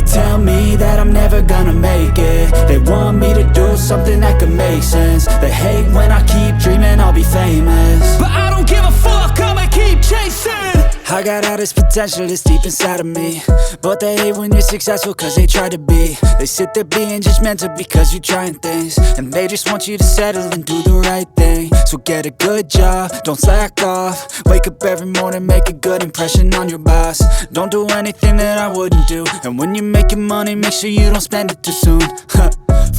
tell me that I'm never gonna make it. They want me to do something that could make sense. They hate when I keep dreaming I'll be famous, but I don't give a fuck, I'ma keep chasing. I got all this potential that's deep inside of me, but they hate when you're successful cause they try to be. They sit there being judgmental because you're trying things, and they just want you to settle and do the right thing. So get a good job, don't slack off. Wake up every morning, make a good impression on your boss. Don't do anything that I wouldn't do, and when you're making money, make sure you don't spend it too soon.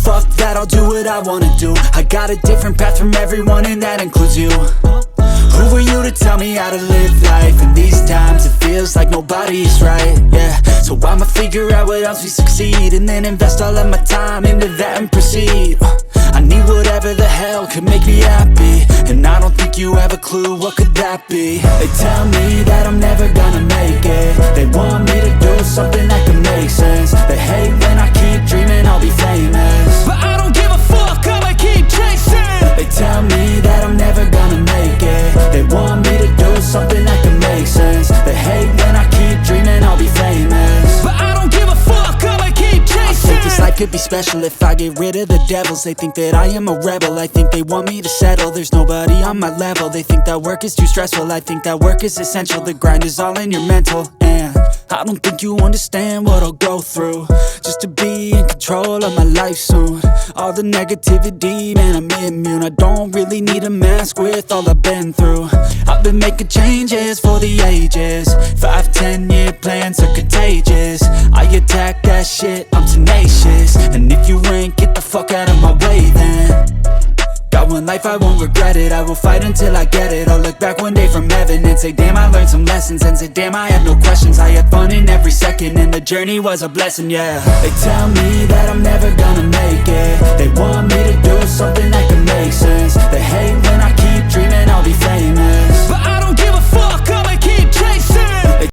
Fuck that, I'll do what I wanna do. I got a different path from everyone and that includes you. Who are you to tell me how to live life? In these times it feels like nobody's right, yeah. So I'ma figure out what else we succeed, and then invest all of my time into that and proceed. I need whatever the hell could make me happy, and I don't think you have a clue what could that be. They tell me that I'm never gonna make it. They want me to do something that could make sense. They hate when I keep dreaming I'll be famous, but I don't give a fuck, I'ma keep chasing. They tell me that I'm never gonna make it. They want me to do something that can make sense. They hate when I keep dreaming I'll be famous, but I don't give a fuck, I'ma keep chasing. I think this life could be special if I get rid of the devils. They think that I am a rebel, I think they want me to settle. There's nobody on my level. They think that work is too stressful, I think that work is essential. The grind is all in your mental, and I don't think you understand what I'll go through just to be in control of my life soon. All the negativity, man, I'm immune. I don't really need a mask with all I've been through. I've been making changes for the ages. 5-10 year plans are contagious. I attack that shit, I'm tenacious. And if you ain't, get the fuck out of my way then. Got one life, I won't regret it. I will fight until I get it. I'll look back one day from heaven and say damn, I learned some lessons. And say damn, I had no questions. I had fun in every second, and the journey was a blessing, yeah. They tell me that I'm never gonna make it. They want me to do something that can make sense.